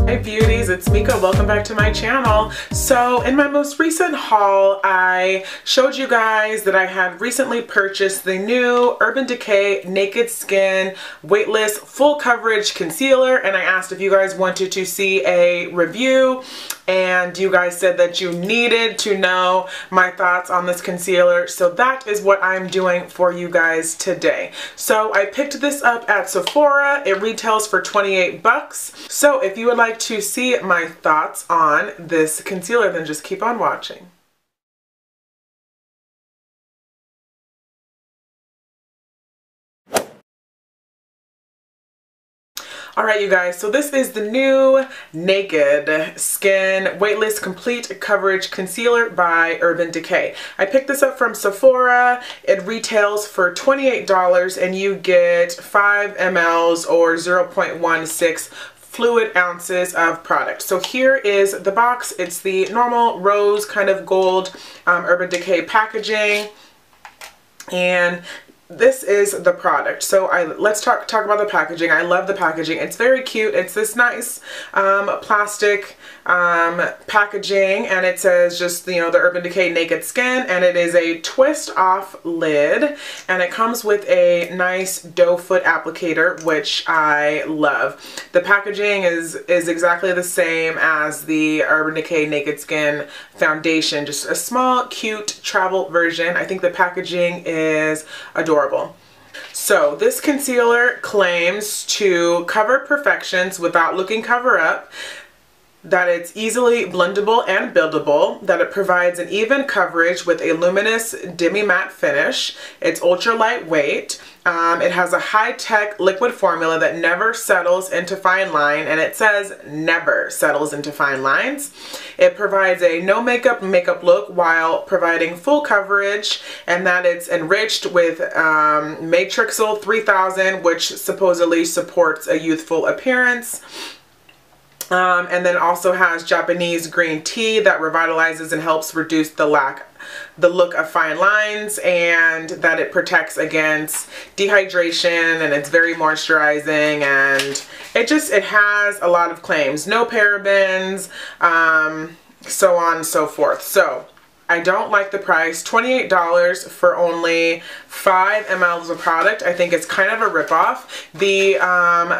Hi beauties, it's Mika. Welcome back to my channel. So in my most recent haul, I showed you guys that I had recently purchased the new Urban Decay Naked Skin Weightless Full Coverage Concealer, and I asked if you guys wanted to see a review, and you guys said that you needed to know my thoughts on this concealer, so that is what I'm doing for you guys today. So I picked this up at Sephora. It retails for 28 bucks. So if you would like to see my thoughts on this concealer, then just keep on watching. Alright you guys, so this is the new Naked Skin Weightless Complete Coverage Concealer by Urban Decay. I picked this up from Sephora. It retails for $28 and you get 5 mLs or 0.16 fluid ounces of product. So here is the box. It's the normal rose kind of gold Urban Decay packaging, and this is the product. So let's talk about the packaging. I love the packaging. It's very cute. It's this nice plastic packaging, and it says just, you know, the Urban Decay Naked Skin, and it is a twist off lid, and it comes with a nice doe foot applicator, which I love. The packaging is exactly the same as the Urban Decay Naked Skin foundation, just a small cute travel version. I think the packaging is adorable. So this concealer claims to cover perfections without looking cover up, that it's easily blendable and buildable, that it provides an even coverage with a luminous demi-matte finish, it's ultra lightweight, it has a high-tech liquid formula that never settles into fine line, and it says never settles into fine lines. It provides a no makeup look while providing full coverage, and that it's enriched with Matrixyl 3000, which supposedly supports a youthful appearance. And then also has Japanese green tea that revitalizes and helps reduce the look of fine lines, and that it protects against dehydration, and it's very moisturizing, and it has a lot of claims. No parabens, so on and so forth. So I don't like the price. $28 for only 5 mLs of product. I think it's kind of a ripoff. The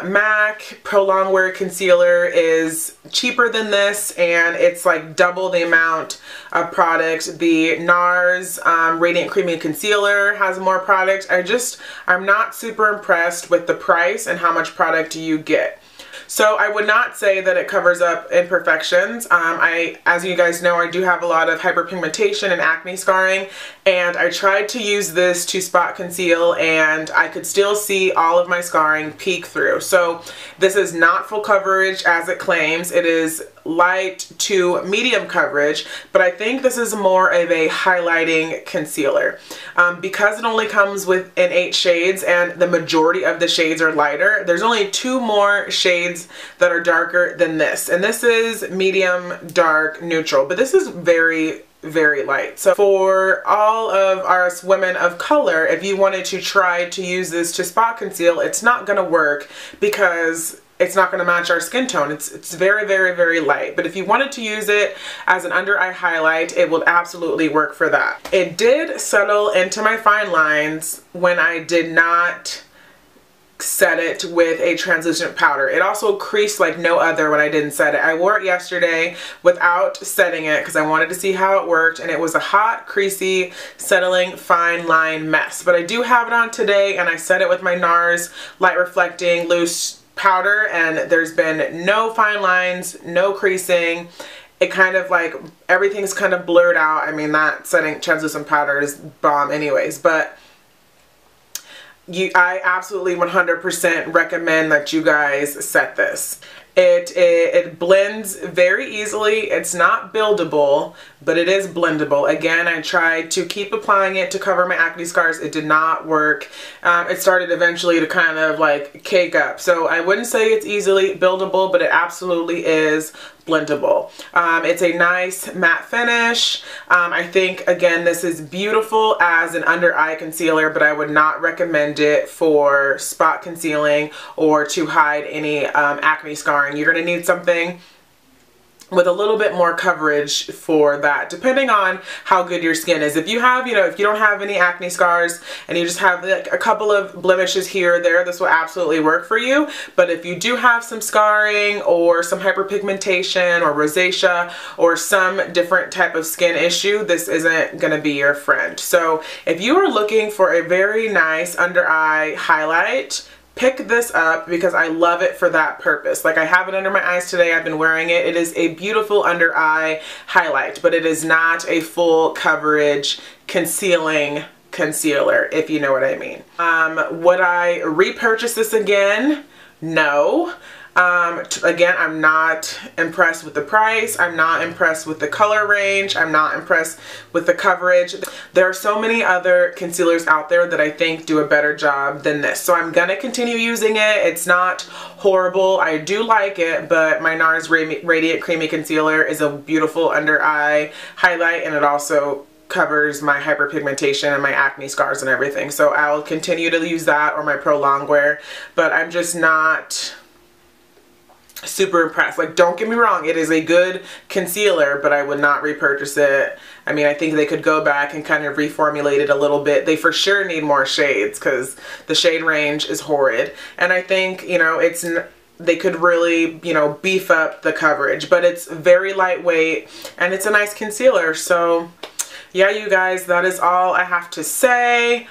MAC Pro Longwear Concealer is cheaper than this, and it's like double the amount of product. The NARS Radiant Creamy Concealer has more product. I'm not super impressed with the price and how much product you get. So I would not say that it covers up imperfections. As you guys know, I do have a lot of hyperpigmentation and acne scarring, and I tried to use this to spot conceal, and I could still see all of my scarring peek through. So this is not full coverage as it claims. It is light to medium coverage, but I think this is more of a highlighting concealer. Because it only comes in 8 shades and the majority of the shades are lighter, there's only 2 more shades that are darker than this, and this is medium, dark, neutral, but this is very light. So for all of us women of color, if you wanted to try to use this to spot conceal, it's not gonna work because it's not going to match our skin tone. It's very light. But if you wanted to use it as an under eye highlight, it will absolutely work for that. It did settle into my fine lines when I did not set it with a translucent powder. It also creased like no other when I didn't set it. I wore it yesterday without setting it because I wanted to see how it worked, and it was a hot, creasy, settling fine line mess. But I do have it on today, and I set it with my NARS Light Reflecting Loose powder, and there's been no fine lines, no creasing. It kind of like, everything's kind of blurred out. I mean, that setting translucent powder is bomb anyways, but I absolutely 100% recommend that you guys set this. It blends very easily. It's not buildable, but it is blendable. Again, I tried to keep applying it to cover my acne scars. It did not work. It started eventually to kind of like cake up. So I wouldn't say it's easily buildable, but it absolutely is blendable. It's a nice matte finish. I think, again, this is beautiful as an under eye concealer, but I would not recommend it for spot concealing or to hide any acne scarring. You're going to need something with a little bit more coverage for that, depending on how good your skin is. If you have, if you don't have any acne scars and you just have like a couple of blemishes here or there, this will absolutely work for you. But if you do have some scarring or some hyperpigmentation or rosacea or some different type of skin issue, this isn't gonna be your friend. So if you are looking for a very nice under eye highlight, pick this up because I love it for that purpose. Like, I have it under my eyes today. I've been wearing it. It is a beautiful under eye highlight, but it is not a full coverage concealing concealer, if you know what I mean. Would I repurchase this again? No. Again, I'm not impressed with the price. I'm not impressed with the color range. I'm not impressed with the coverage. There are so many other concealers out there that I think do a better job than this. So I'm gonna continue using it. It's not horrible. I do like it, but my NARS Radiant Creamy Concealer is a beautiful under eye highlight, and it also covers my hyperpigmentation and my acne scars and everything. So I'll continue to use that or my Pro Longwear, but I'm just not super impressed. Like, don't get me wrong, it is a good concealer, but I would not repurchase it. I mean, I think they could go back and kind of reformulate it a little bit. They for sure need more shades because the shade range is horrid. And I think, they could really, beef up the coverage, but it's very lightweight and it's a nice concealer. So yeah, you guys, that is all I have to say.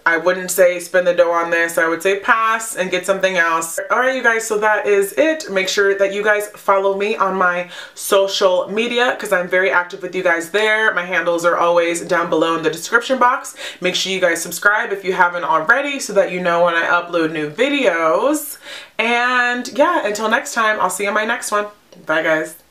I wouldn't say spend the dough on this. I would say pass and get something else. Alright, you guys, so that is it. Make sure that you guys follow me on my social media because I'm very active with you guys there. My handles are always down below in the description box. Make sure you guys subscribe if you haven't already so that you know when I upload new videos. And yeah, until next time, I'll see you in my next one. Bye, guys.